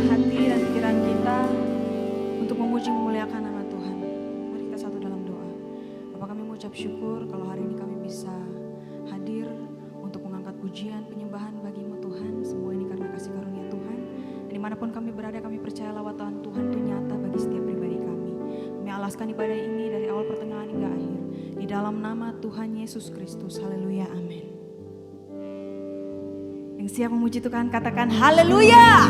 hati dan pikiran kita untuk memuji memuliakan nama Tuhan. Mari kita satu dalam doa. Bapa, kami mengucap syukur kalau hari ini kami bisa hadir untuk mengangkat pujian penyembahan bagi-Mu Tuhan. Semua ini karena kasih karunia Tuhan. Dan dimanapun kami berada, kami percaya lawatan Tuhan itu nyata bagi setiap pribadi kami. Kami alaskan ibadah ini dari awal pertengahan hingga akhir. Di dalam nama Tuhan Yesus Kristus. Haleluya, amin. Yang siap memuji Tuhan katakan haleluya.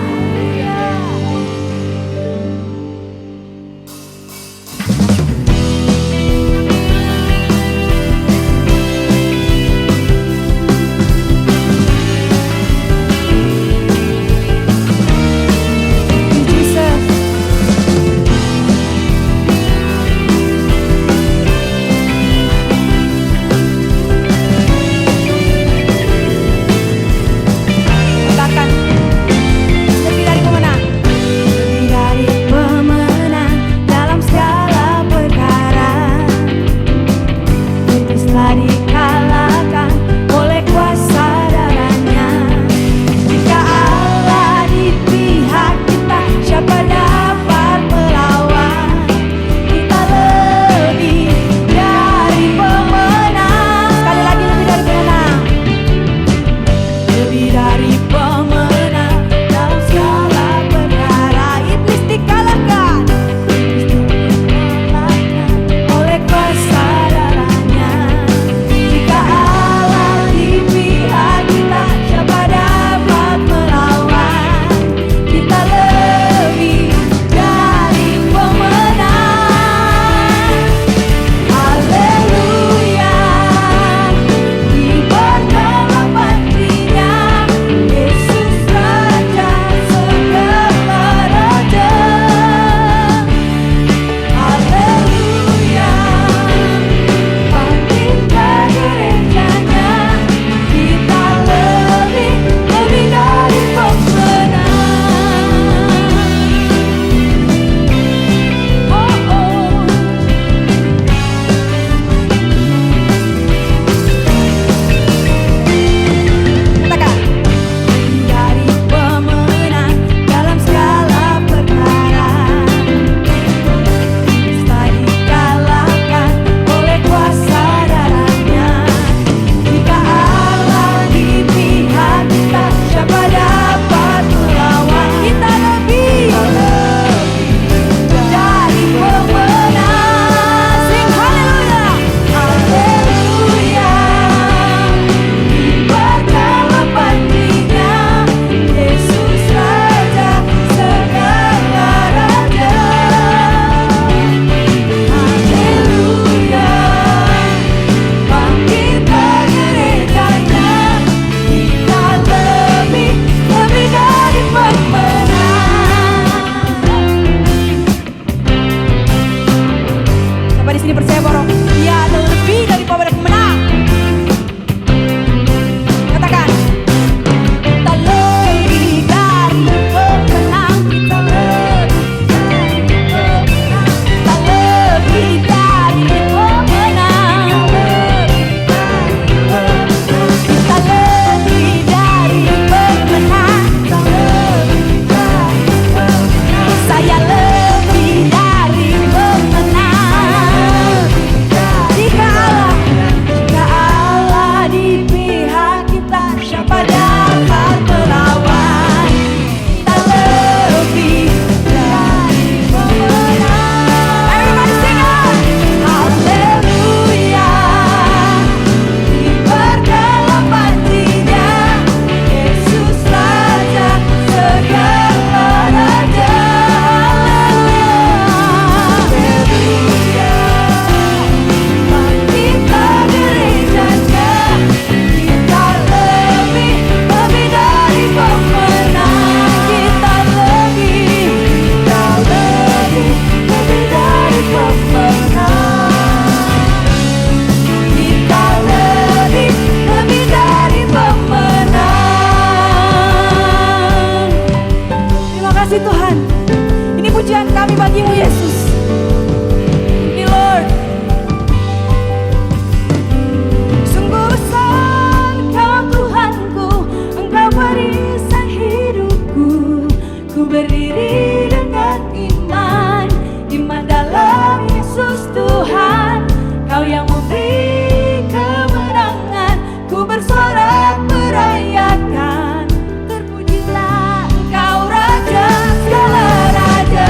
berdiri dengan iman, iman dalam Yesus Tuhan. Kau yang memberi kemenangan, ku bersorak merayakan. Terpujilah Engkau Raja segala raja.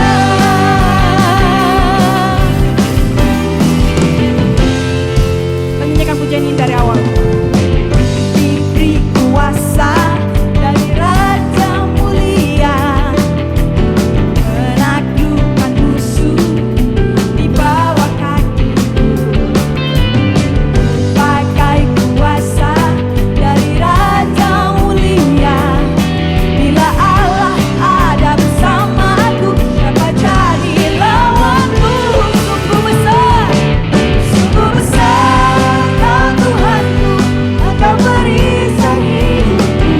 Menyanyikan pujian ini dari awal. Diberi kuasa dari Raja mulia, menaklukkan musuh di bawah kakiku. Pakai kuasa dari Raja mulia, bila Allah ada bersamaku, siapa jadi lawanku? Sungguh besar Kau Tuhanku, Engkau perisai hidupku.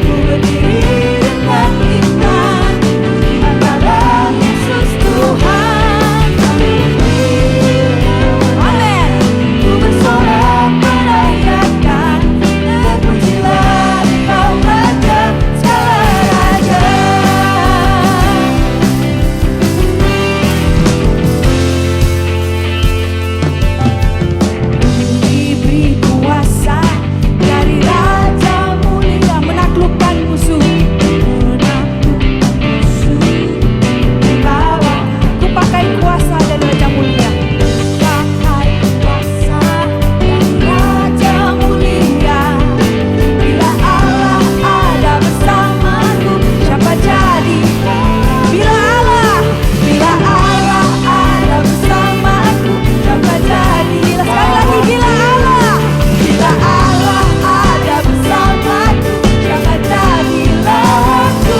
Ku berdiri dengan iman, iman dalam Yesus Tuhan. Amin. Ku bersorak merayakan, terpujilah Engkau Raja segala raja. Diberi kuasa dari Raja mulia, menaklukkan musuh di bawah. Ku pakai kuasa dari Raja mulia. Pakai kuasa dari Raja mulia, bila Allah ada bersamaku, siapa jadi? Bila Allah ada bersamaku, siapa jadi? Sekali lagi, bila Allah ada bersamaku, siapa jadi lawanku?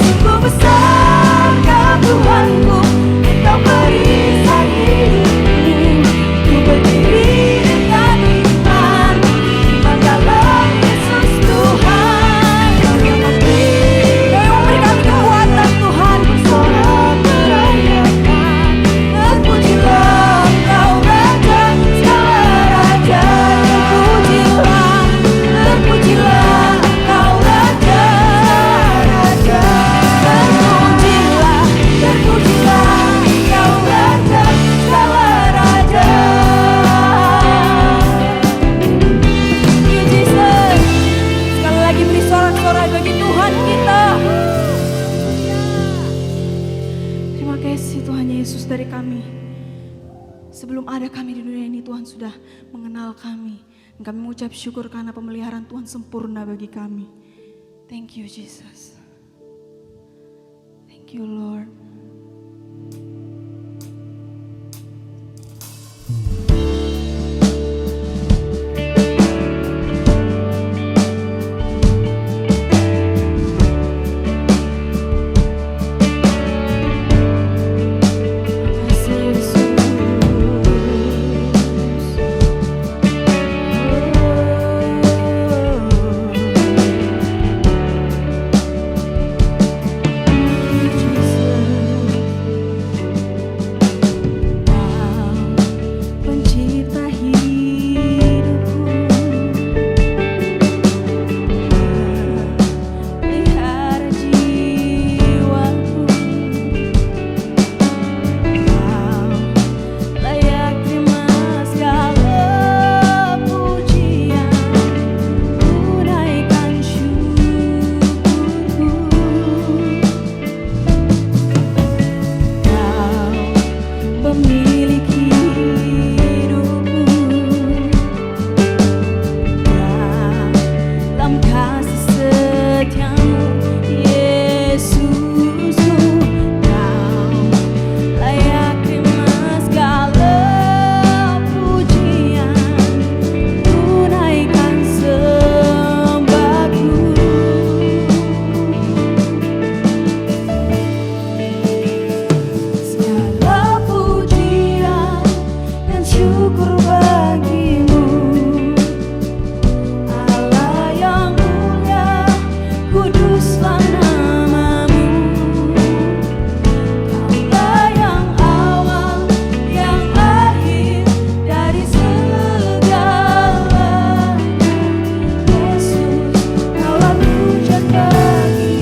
Sungguh besar Kau Tuhanku, Engkau perisai hidupku. Ku berdiri dengan iman, iman dalam Yesus Tuhan. Kau yang memberikan kekuatan Tuhan, bersorak merayakan. Terpujilah Engkau Raja segala raja. Terpujilah Engkau Raja raja. Terpujilah Engkau Raja segala raja. Thank you Jesus. Sekali lagi beri sorak-sorai bagi Tuhan kita. Terima kasih Tuhan Yesus, dari kami. Sebelum ada kami di dunia ini, Tuhan sudah mengenal kami. Dan kami mengucap syukur karena pemeliharaan Tuhan sempurna bagi kami. Thank you Jesus. Thank you Lord. Terima kasih Yesus. Pencipta hidupku, pelihara jiwaku. Kau layak terima segala pujian, tunaikan syukurku. Kau pemilik hidupku, dalam kasih setiamu Yesusku. Kau layak terima segala pujian, tunaikan sembahku. Segala pujian dan syukur bagimu, Allah yang mulia, kuduslah namamu. Kaulah yang awal, yang akhir dari segalanya. Yesus, Kaulah pujian bagi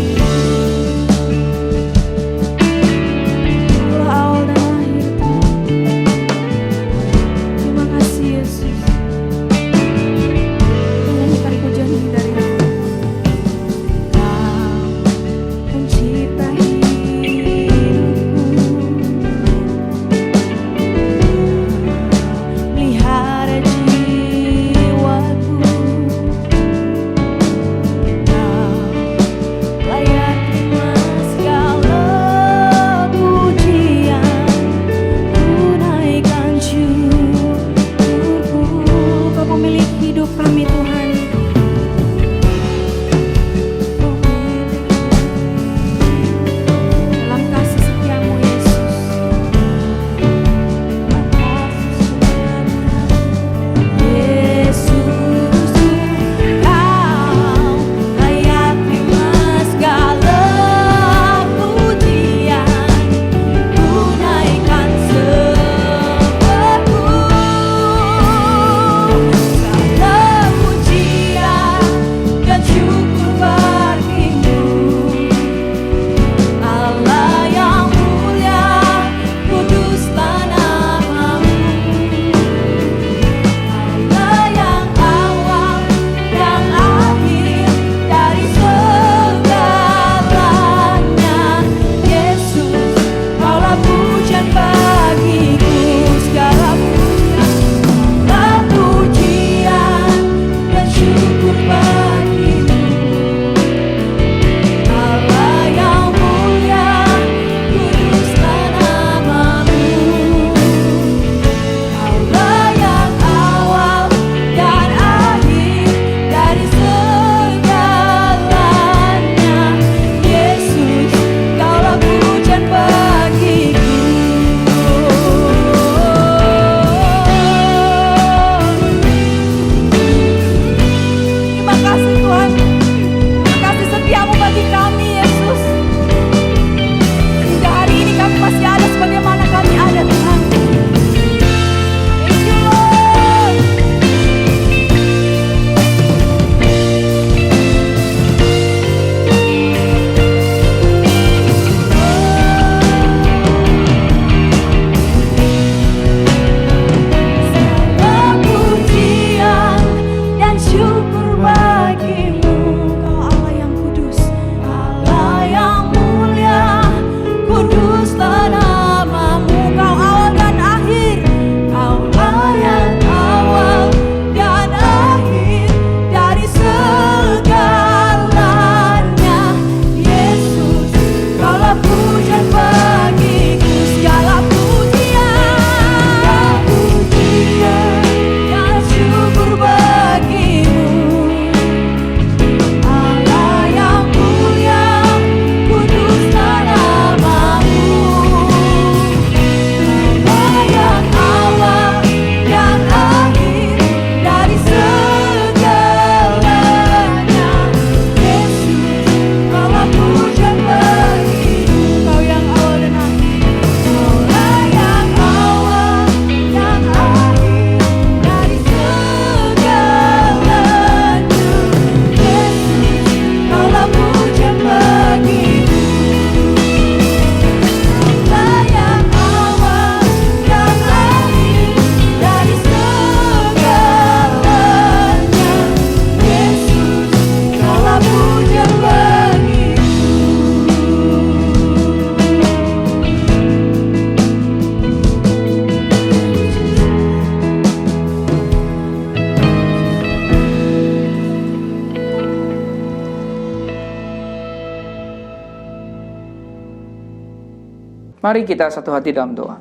Mari kita satu hati dalam doa.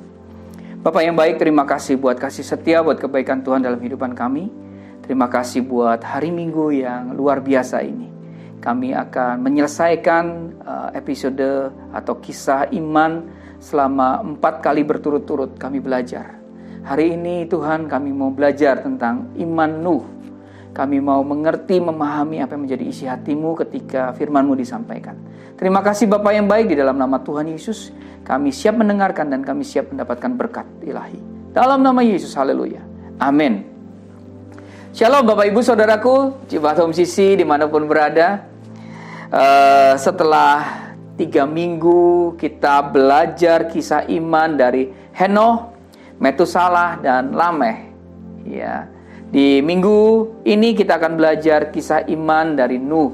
Bapak yang baik, terima kasih buat kasih setia, buat kebaikan Tuhan dalam kehidupan kami. Terima kasih buat hari Minggu yang luar biasa ini. Kami akan menyelesaikan episode atau kisah iman selama 4 kali berturut-turut kami belajar. Hari ini Tuhan, kami mau belajar tentang iman Nuh. Kami mau mengerti, memahami apa yang menjadi isi hatimu ketika firman-Mu disampaikan. Terima kasih Bapa yang baik, di dalam nama Tuhan Yesus kami siap mendengarkan dan kami siap mendapatkan berkat ilahi. Dalam nama Yesus, haleluya. Amin. Shalom Bapak Ibu Saudaraku, Cibat Home CC dimanapun berada. Setelah 3 minggu kita belajar kisah iman dari Henoh, Metusalah, dan Lameh. Ya, di minggu ini kita akan belajar kisah iman dari Nuh.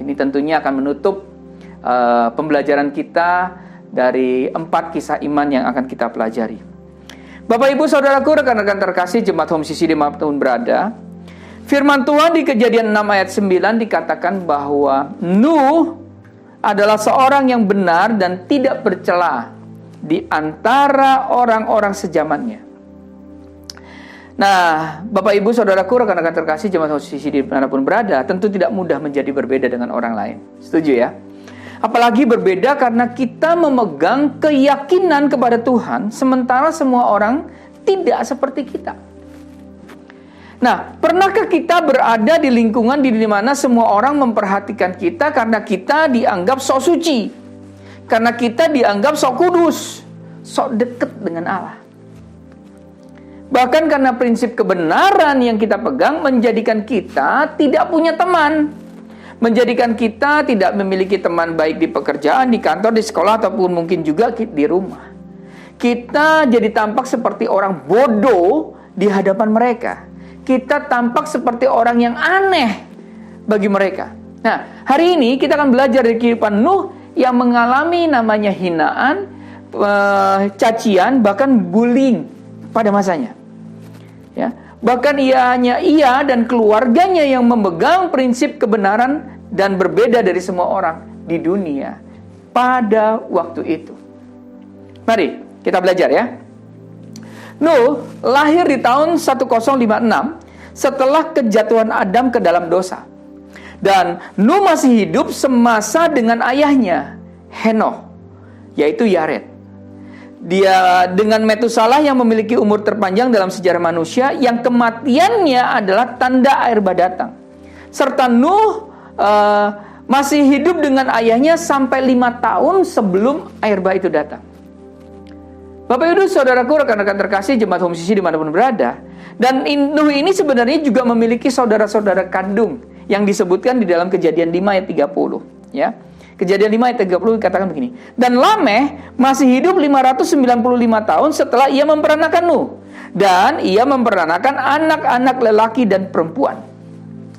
Ini tentunya akan menutup pembelajaran kita dari 4 kisah iman yang akan kita pelajari. Bapak Ibu Saudaraku, rekan-rekan terkasih Jemaat Home CC dimanapun berada, firman Tuhan di Kejadian 6 ayat 9 dikatakan bahwa Nuh adalah seorang yang benar dan tidak bercela di antara orang-orang sezamannya. Nah, Bapak Ibu Saudaraku, rekan-rekan terkasih Jemaat Home CC dimanapun berada, tentu tidak mudah menjadi berbeda dengan orang lain. Setuju ya? Apalagi berbeda karena kita memegang keyakinan kepada Tuhan, sementara semua orang tidak seperti kita. Nah, pernahkah kita berada di lingkungan di mana semua orang memperhatikan kita karena kita dianggap sok suci, karena kita dianggap sok kudus, sok dekat dengan Allah? Bahkan karena prinsip kebenaran yang kita pegang menjadikan kita tidak punya teman, menjadikan kita tidak memiliki teman baik di pekerjaan, di kantor, di sekolah, ataupun mungkin juga di rumah. Kita jadi tampak seperti orang bodoh di hadapan mereka. Kita tampak seperti orang yang aneh bagi mereka. Nah, hari ini kita akan belajar dari kehidupan Nuh yang mengalami namanya hinaan, cacian, bahkan bullying pada masanya. Ya, bahkan ia dan keluarganya yang memegang prinsip kebenaran dan berbeda dari semua orang di dunia pada waktu itu. Mari kita belajar ya. Nuh lahir di tahun 1056 setelah kejatuhan Adam ke dalam dosa. Dan Nuh masih hidup semasa dengan ayahnya Henoh, yaitu Yared. Dia dengan Metusalah yang memiliki umur terpanjang dalam sejarah manusia, yang kematiannya adalah tanda air bah datang. Serta Nuh masih hidup dengan ayahnya sampai 5 tahun sebelum air bah itu datang. Bapak Ibu Saudaraku, rekan-rekan terkasih Jemaat Home CC dimanapun berada, dan Nuh ini sebenarnya juga memiliki saudara-saudara kandung yang disebutkan di dalam Kejadian 5 ayat 30 ya. Kejadian 5 ayat 30 dikatakan begini. Dan Lameh masih hidup 595 tahun setelah ia memperanakan Nuh, dan ia memperanakan anak-anak lelaki dan perempuan.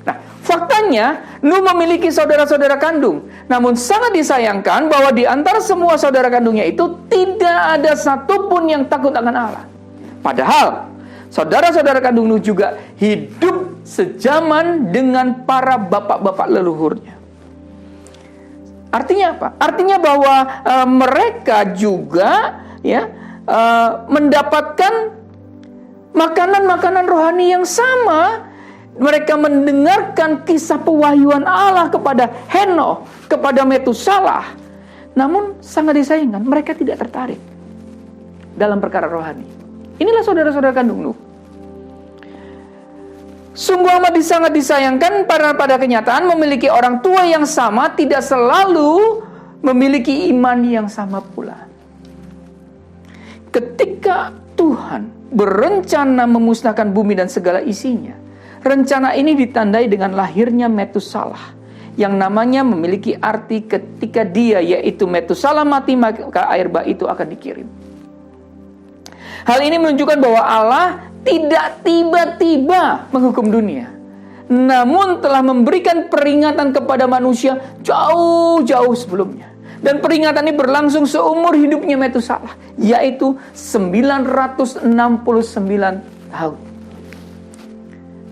Nah, faktanya Nuh memiliki saudara-saudara kandung. Namun sangat disayangkan bahwa di antara semua saudara kandungnya itu tidak ada satupun yang takut akan Allah. Padahal saudara-saudara kandung Nuh juga hidup sejaman dengan para bapak-bapak leluhurnya. Artinya apa? Artinya bahwa mereka juga mendapatkan makanan-makanan rohani yang sama. Mereka mendengarkan kisah pewahyuan Allah kepada Henoh, kepada Metusalah. Namun sangat disayangkan mereka tidak tertarik dalam perkara rohani. Inilah saudara-saudara kandung Nuh. Sungguh amat sangat disayangkan pada kenyataan memiliki orang tua yang sama tidak selalu memiliki iman yang sama pula. Ketika Tuhan berencana memusnahkan bumi dan segala isinya, rencana ini ditandai dengan lahirnya Metusalah, yang namanya memiliki arti ketika dia, yaitu Metusalah mati, maka air bah itu akan dikirim. Hal ini menunjukkan bahwa Allah tidak tiba-tiba menghukum dunia, namun telah memberikan peringatan kepada manusia jauh-jauh sebelumnya. Dan peringatan ini berlangsung seumur hidupnya Metusalah, yaitu 969 tahun.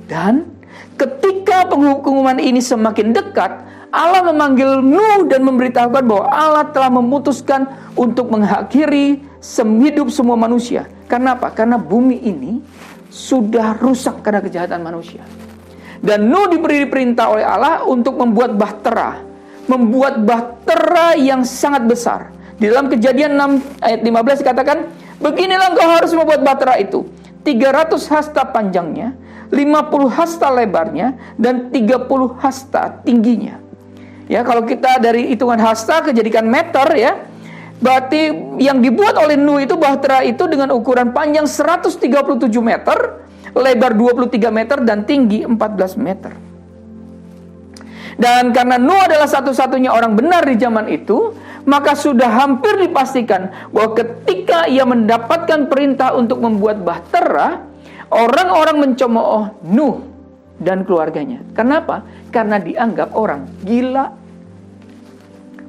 Dan ketika penghukuman ini semakin dekat, Allah memanggil Nuh dan memberitahukan bahwa Allah telah memutuskan untuk mengakhiri hidup semua manusia. Karena apa? Karena bumi ini sudah rusak karena kejahatan manusia. Dan Nuh diberi perintah oleh Allah untuk membuat bahtera. Membuat bahtera yang sangat besar. Di dalam Kejadian 6 ayat 15 dikatakan, beginilah engkau harus membuat bahtera itu. 300 hasta panjangnya, 50 hasta lebarnya, dan 30 hasta tingginya. Ya, kalau kita dari hitungan hasta kejadikan meter ya, berarti yang dibuat oleh Nuh itu bahtera itu dengan ukuran panjang 137 meter, lebar 23 meter, dan tinggi 14 meter. Dan karena Nuh adalah satu-satunya orang benar di zaman itu, maka sudah hampir dipastikan bahwa ketika ia mendapatkan perintah untuk membuat bahtera, orang-orang mencemooh Nuh dan keluarganya. Kenapa? Karena dianggap orang gila.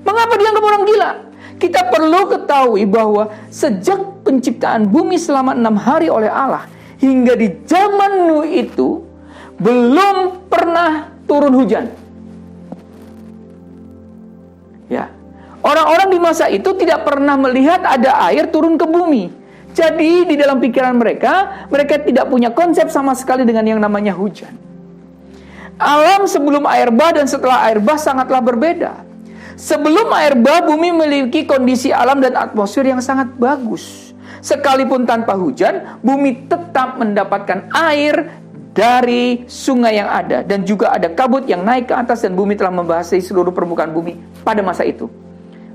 Mengapa dianggap orang gila? Kita perlu ketahui bahwa sejak penciptaan bumi selama 6 hari oleh Allah, hingga di zaman Nuh itu, belum pernah turun hujan. Ya, orang-orang di masa itu tidak pernah melihat ada air turun ke bumi. Jadi di dalam pikiran mereka tidak punya konsep sama sekali dengan yang namanya hujan. Alam sebelum air bah dan setelah air bah sangatlah berbeda. Sebelum air bah, bumi memiliki kondisi alam dan atmosfer yang sangat bagus. Sekalipun tanpa hujan, bumi tetap mendapatkan air dari sungai yang ada, dan juga ada kabut yang naik ke atas, dan bumi telah membasahi seluruh permukaan bumi pada masa itu.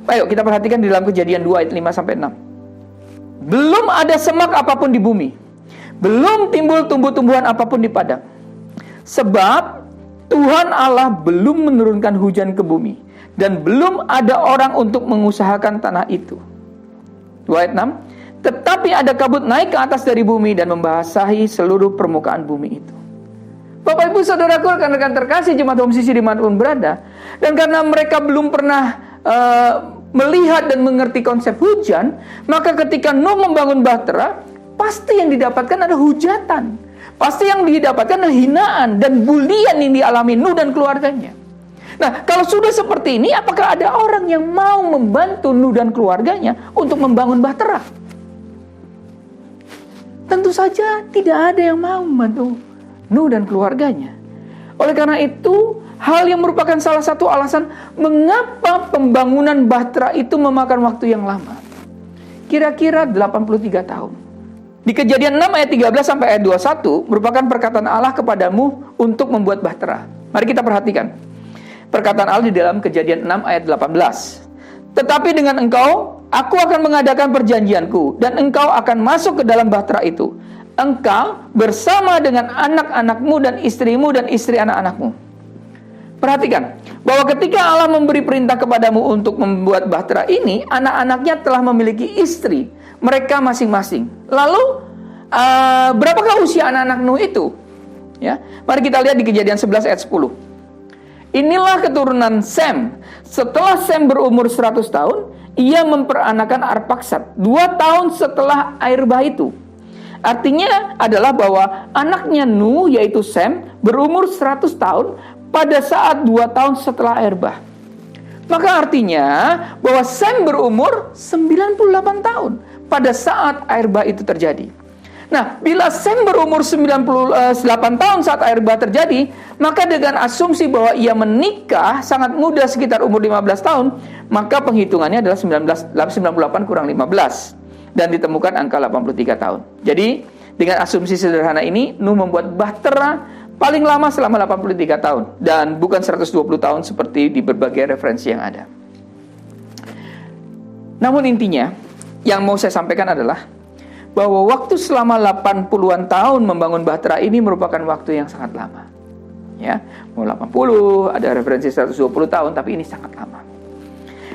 Ayo kita perhatikan di dalam Kejadian 2 ayat 5-6. Belum ada semak apapun di bumi, belum timbul tumbuh-tumbuhan apapun di padang, sebab Tuhan Allah belum menurunkan hujan ke bumi, dan belum ada orang untuk mengusahakan tanah itu. 2 ayat 6. Tetapi ada kabut naik ke atas dari bumi dan membasahi seluruh permukaan bumi itu. Bapak Ibu Saudaraku, rekan-rekan terkasih jemaat Homsisi dimanapun berada, dan karena mereka belum pernah melihat dan mengerti konsep hujan, maka ketika Nuh membangun bahtera, pasti yang didapatkan adalah hujatan. Pasti yang didapatkan adalah hinaan dan bulian yang dialami Nuh dan keluarganya. Nah, kalau sudah seperti ini, apakah ada orang yang mau membantu Nuh dan keluarganya untuk membangun bahtera? Tentu saja tidak ada yang mau membantu Nuh dan keluarganya. Oleh karena itu, hal yang merupakan salah satu alasan mengapa pembangunan bahtera itu memakan waktu yang lama. Kira-kira 83 tahun. Di Kejadian 6 ayat 13 sampai ayat 21 merupakan perkataan Allah kepadamu untuk membuat bahtera. Mari kita perhatikan. Perkataan Allah di dalam Kejadian 6 ayat 18. Tetapi dengan engkau, aku akan mengadakan perjanjianku, dan engkau akan masuk ke dalam bahtera itu. Engkau bersama dengan anak-anakmu dan istrimu dan istri anak-anakmu. Perhatikan, bahwa ketika Allah memberi perintah kepadamu untuk membuat bahtera ini, anak-anaknya telah memiliki istri, mereka masing-masing. Lalu, berapakah usia anak-anak Nuh itu? Ya, mari kita lihat di Kejadian 11 ayat 10. Inilah keturunan Sem. Setelah Sem berumur 100 tahun, ia memperanakan Arpaksad 2 tahun setelah air bah itu. Artinya adalah bahwa anaknya Nuh, yaitu Sem, berumur 100 tahun pada saat 2 tahun setelah air bah. Maka artinya bahwa Sem berumur 98 tahun pada saat air bah itu terjadi. Nah, bila Sem berumur 98 tahun saat air bah terjadi, maka dengan asumsi bahwa ia menikah sangat muda sekitar umur 15 tahun, maka penghitungannya adalah 98 kurang 15. Dan ditemukan angka 83 tahun. Jadi, dengan asumsi sederhana ini, Nuh membuat bahtera paling lama selama 83 tahun. Dan bukan 120 tahun seperti di berbagai referensi yang ada. Namun intinya, yang mau saya sampaikan adalah bahwa waktu selama 80-an tahun membangun bahtera ini merupakan waktu yang sangat lama. Ya, mau 80, ada referensi 120 tahun, tapi ini sangat lama.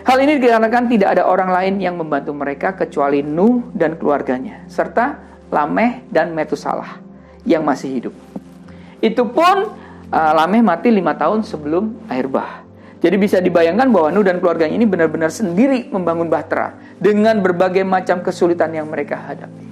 Hal ini dikarenakan tidak ada orang lain yang membantu mereka kecuali Nuh dan keluarganya, serta Lameh dan Metusalah yang masih hidup. Itu pun Lameh mati 5 tahun sebelum air bah. Jadi bisa dibayangkan bahwa Nuh dan keluarganya ini benar-benar sendiri membangun bahtera dengan berbagai macam kesulitan yang mereka hadapi.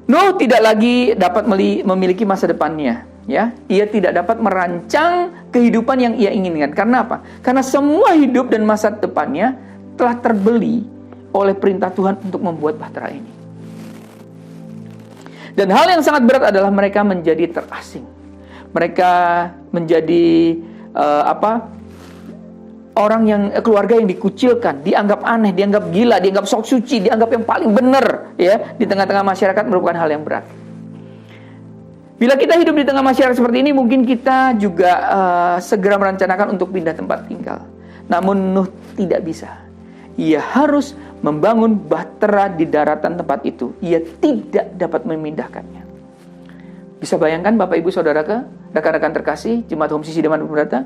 Nuh tidak lagi dapat memiliki masa depannya, ya. Ia tidak dapat merancang kehidupan yang ia inginkan. Karena apa? Karena semua hidup dan masa depannya telah terbeli oleh perintah Tuhan untuk membuat bahtera ini. Dan hal yang sangat berat adalah mereka menjadi terasing. Mereka menjadi orang yang keluarga yang dikucilkan, dianggap aneh, dianggap gila, dianggap sok suci, dianggap yang paling benar, ya, di tengah-tengah masyarakat merupakan hal yang berat. Bila kita hidup di tengah masyarakat seperti ini, mungkin kita juga segera merencanakan untuk pindah tempat tinggal. Namun Nuh tidak bisa. Ia harus membangun bahtera di daratan tempat itu. Ia tidak dapat memindahkannya. Bisa bayangkan Bapak Ibu Saudara, rekan-rekan terkasih, jemaat Home CC dimanapun berada,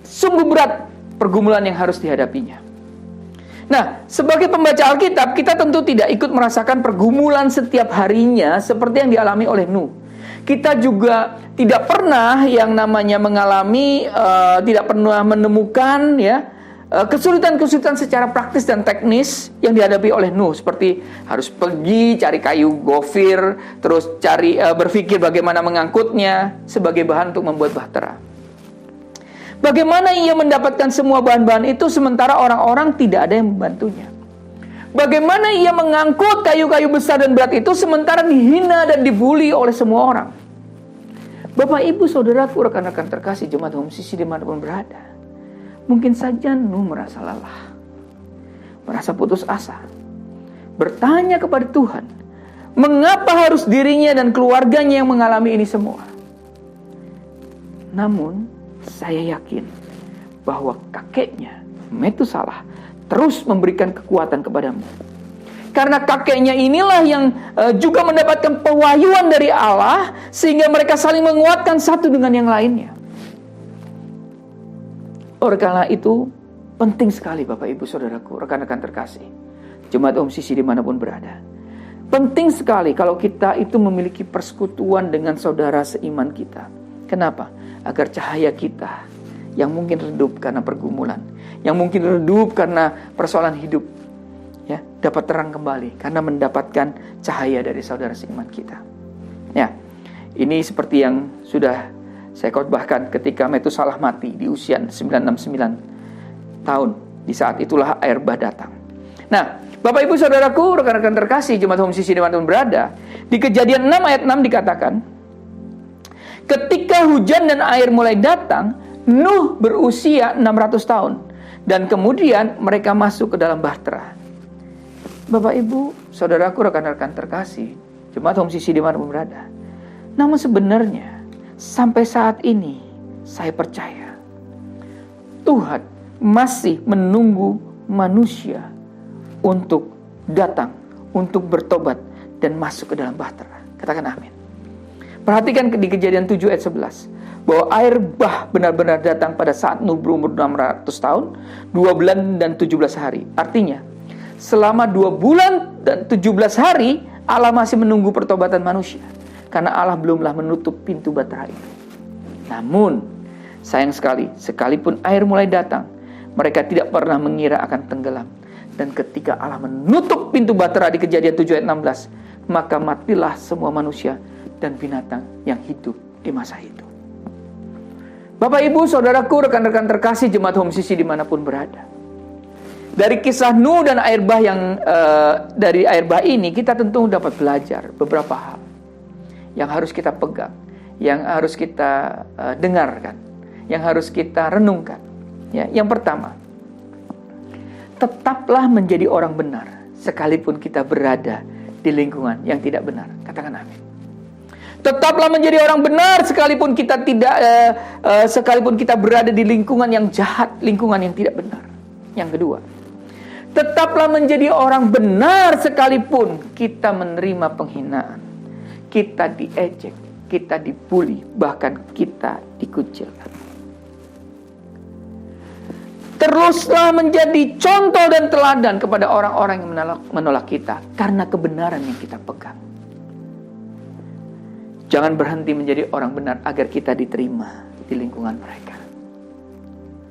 sungguh berat pergumulan yang harus dihadapinya. Nah, sebagai pembaca Alkitab, kita tentu tidak ikut merasakan pergumulan setiap harinya seperti yang dialami oleh Nuh. Kita juga tidak pernah yang namanya mengalami, tidak pernah menemukan kesulitan-kesulitan secara praktis dan teknis yang dihadapi oleh Nuh, seperti harus pergi cari kayu gofir, terus berpikir bagaimana mengangkutnya sebagai bahan untuk membuat bahtera. Bagaimana ia mendapatkan semua bahan-bahan itu sementara orang-orang tidak ada yang membantunya? Bagaimana ia mengangkut kayu-kayu besar dan berat itu sementara dihina dan dibully oleh semua orang? Bapak, Ibu, Saudaraku, rekan-rekan terkasih jemaat Home CC dimanapun berada, mungkin saja Nuh merasa lelah, merasa putus asa, bertanya kepada Tuhan, mengapa harus dirinya dan keluarganya yang mengalami ini semua? Namun saya yakin bahwa kakeknya Metusalah terus memberikan kekuatan kepadamu. Karena kakeknya inilah yang juga mendapatkan pewahyuan dari Allah, sehingga mereka saling menguatkan satu dengan yang lainnya. Oleh karena itu penting sekali Bapak Ibu Saudaraku, rekan-rekan terkasih, jemaat Home CC dimanapun berada, penting sekali kalau kita itu memiliki persekutuan dengan saudara seiman kita. Kenapa? Agar cahaya kita yang mungkin redup karena pergumulan, yang mungkin redup karena persoalan hidup, ya, dapat terang kembali karena mendapatkan cahaya dari saudara seiman kita. Ya, ini seperti yang sudah saya khotbahkan ketika Metusalah mati di usia 969 tahun. Di saat itulah air bah datang. Nah, Bapak Ibu Saudaraku, rekan-rekan terkasih jemaat Home CC dimanapun berada, di Kejadian 6 ayat 6 dikatakan, ketika hujan dan air mulai datang, Nuh berusia 600 tahun. Dan kemudian mereka masuk ke dalam bahtera. Bapak Ibu, Saudaraku, rekan-rekan terkasih, jemaat Home CC dimanapun berada. Namun sebenarnya, sampai saat ini, saya percaya Tuhan masih menunggu manusia untuk datang, untuk bertobat dan masuk ke dalam bahtera. Katakan amin. Perhatikan di Kejadian 7 ayat 11, bahwa air bah benar-benar datang pada saat Nuh berumur 600 tahun, 2 bulan dan 17 hari. Artinya, selama 2 bulan dan 17 hari, Allah masih menunggu pertobatan manusia. Karena Allah belumlah menutup pintu bahtera itu. Namun, sayang sekali, sekalipun air mulai datang, mereka tidak pernah mengira akan tenggelam. Dan ketika Allah menutup pintu bahtera di Kejadian 7 ayat 16, maka matilah semua manusia dan binatang yang hidup di masa itu. Bapak Ibu Saudaraku, rekan-rekan terkasih jemaat Home CC dimanapun berada, dari kisah Nuh dan air bah dari air bah ini kita tentu dapat belajar beberapa hal yang harus kita pegang, yang harus kita dengarkan, yang harus kita renungkan. Ya, yang pertama, tetaplah menjadi orang benar sekalipun kita berada di lingkungan yang tidak benar. Katakan amin. Tetaplah menjadi orang benar sekalipun kita sekalipun kita berada di lingkungan yang jahat, lingkungan yang tidak benar. Yang kedua, tetaplah menjadi orang benar sekalipun kita menerima penghinaan, kita diejek, kita dibully, bahkan kita dikucilkan. Teruslah menjadi contoh dan teladan kepada orang-orang yang menolak kita karena kebenaran yang kita pegang. Jangan berhenti menjadi orang benar agar kita diterima di lingkungan mereka.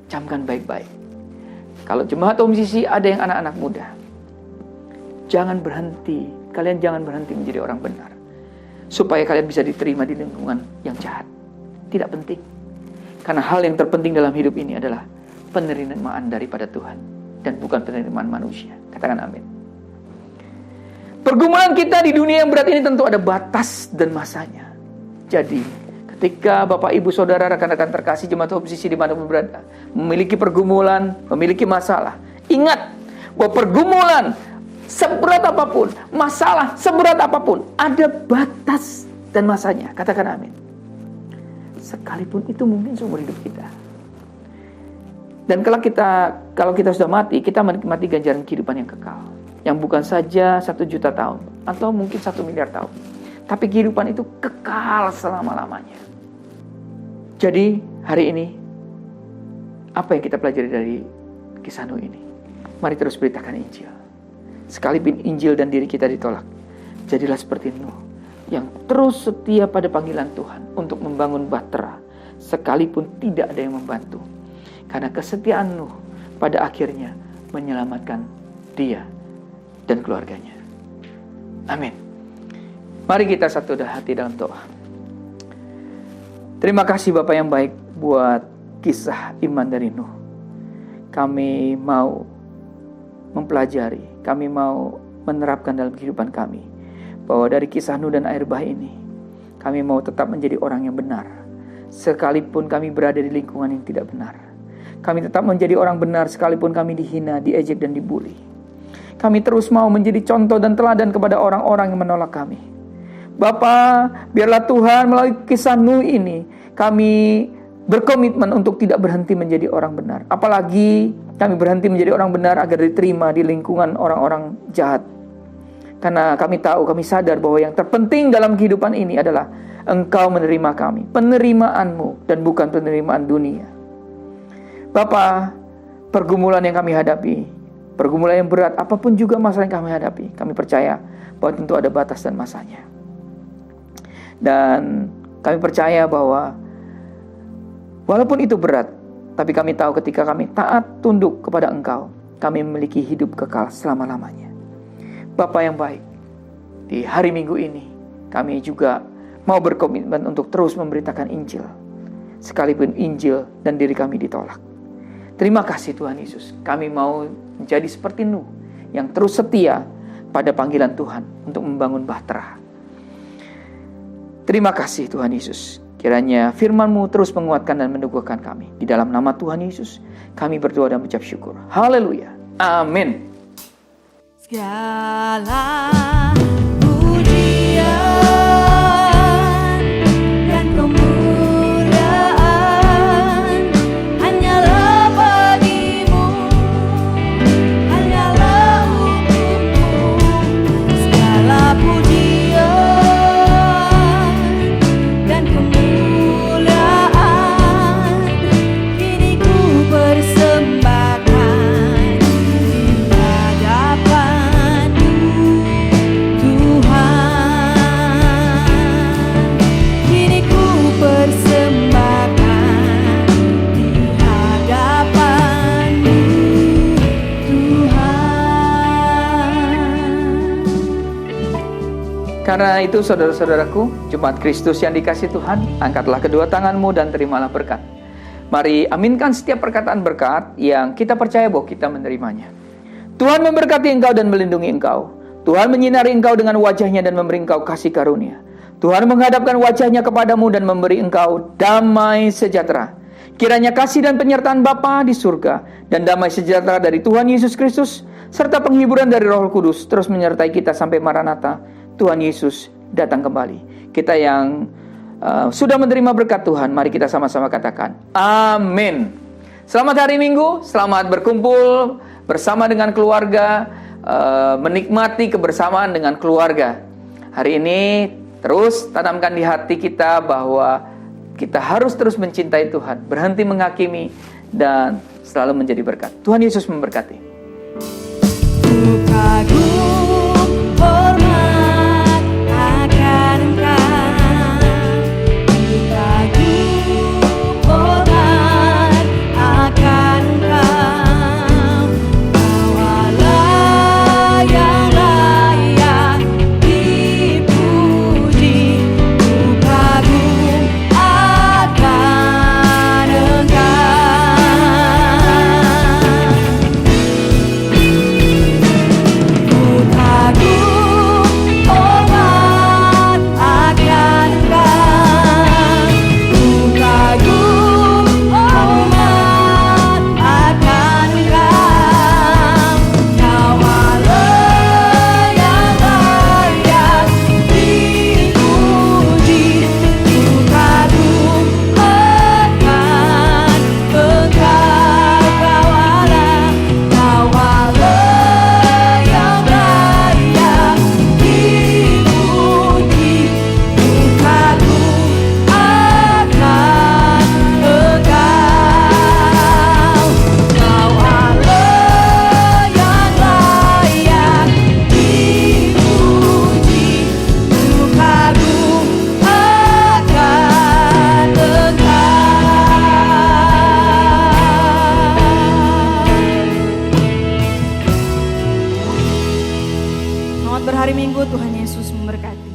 Camkan baik-baik. Kalau jemaat Home CC ada yang anak-anak muda, kalian jangan berhenti menjadi orang benar, supaya kalian bisa diterima di lingkungan yang jahat. Tidak penting. Karena hal yang terpenting dalam hidup ini adalah penerimaan daripada Tuhan dan bukan penerimaan manusia. Katakan amin. Pergumulan kita di dunia yang berat ini tentu ada batas dan masanya. Jadi, ketika Bapak, Ibu, Saudara, rekan-rekan terkasih jemaat posisi di mana pun berada, memiliki pergumulan, memiliki masalah, ingat bahwa pergumulan seberat apapun, masalah seberat apapun, ada batas dan masanya. Katakan amin. Sekalipun itu mungkin seumur hidup kita. Dan kalau kita sudah mati, kita menikmati ganjaran kehidupan yang kekal. Yang bukan saja 1 juta tahun, atau mungkin 1 miliar tahun. Tapi kehidupan itu kekal selama-lamanya. Jadi hari ini, apa yang kita pelajari dari kisah Nuh ini? Mari terus beritakan Injil. Sekalipun Injil dan diri kita ditolak, jadilah seperti Nuh yang terus setia pada panggilan Tuhan untuk membangun bahtera, sekalipun tidak ada yang membantu. Karena kesetiaan Nuh pada akhirnya menyelamatkan dia dan keluarganya. Amin. Mari kita satu hati dalam doa. Terima kasih Bapak yang baik buat kisah iman dari Nuh. Kami mau mempelajari, kami mau menerapkan dalam kehidupan kami, bahwa dari kisah Nuh dan air bah ini, kami mau tetap menjadi orang yang benar, sekalipun kami berada di lingkungan yang tidak benar. Kami tetap menjadi orang benar sekalipun kami dihina, diejek dan dibuli. Kami terus mau menjadi contoh dan teladan kepada orang-orang yang menolak kami. Bapa, biarlah Tuhan melalui kisah Nuh ini, kami berkomitmen untuk tidak berhenti menjadi orang benar. Apalagi kami berhenti menjadi orang benar agar diterima di lingkungan orang-orang jahat. Karena kami tahu, kami sadar bahwa yang terpenting dalam kehidupan ini adalah Engkau menerima kami, penerimaan-Mu dan bukan penerimaan dunia. Bapa, pergumulan yang kami hadapi, pergumulan yang berat, apapun juga masalah yang kami hadapi, kami percaya bahwa tentu ada batas dan masanya. Dan kami percaya bahwa walaupun itu berat, tapi kami tahu ketika kami taat tunduk kepada Engkau, kami memiliki hidup kekal selama-lamanya. Bapa yang baik, di hari Minggu ini, kami juga mau berkomitmen untuk terus memberitakan Injil, sekalipun Injil dan diri kami ditolak. Terima kasih Tuhan Yesus, kami mau menjadi seperti Nuh, yang terus setia pada panggilan Tuhan untuk membangun bahtera. Terima kasih Tuhan Yesus, kiranya firman-Mu terus menguatkan dan meneguhkan kami. Di dalam nama Tuhan Yesus, kami berdoa dan mengucap syukur. Haleluya. Amin. Segala pujian dan kemuliaan hanyalah bagi-Mu, hanyalah untuk-Mu. Segala pujian dan kemuliaan kini ku persembahkan di hadapan-Mu, Tuhan. Kini ku persembahkan di hadapan-Mu, Tuhan. Karena itu saudara-saudaraku, jemaat Kristus yang dikasihi Tuhan, angkatlah kedua tanganmu dan terimalah berkat. Mari aminkan setiap perkataan berkat yang kita percaya bahwa kita menerimanya. Tuhan memberkati engkau dan melindungi engkau. Tuhan menyinari engkau dengan wajahnya dan memberi engkau kasih karunia. Tuhan menghadapkan wajahnya kepadamu dan memberi engkau damai sejahtera. Kiranya kasih dan penyertaan Bapa di surga dan damai sejahtera dari Tuhan Yesus Kristus serta penghiburan dari Roh Kudus terus menyertai kita sampai Maranatha, Tuhan Yesus datang kembali. Kita yang sudah menerima berkat Tuhan, mari kita sama-sama katakan amin. Selamat hari Minggu, selamat berkumpul bersama dengan keluarga, menikmati kebersamaan dengan keluarga. Hari ini terus tanamkan di hati kita bahwa kita harus terus mencintai Tuhan, berhenti menghakimi, dan selalu menjadi berkat. Tuhan Yesus memberkati. Ku kagum hormat akan Engkau, ku kagum hormat akan Engkau. Kau Allah yang layak dipuji, ku kagum akan hari Minggu. Tuhan Yesus memberkati.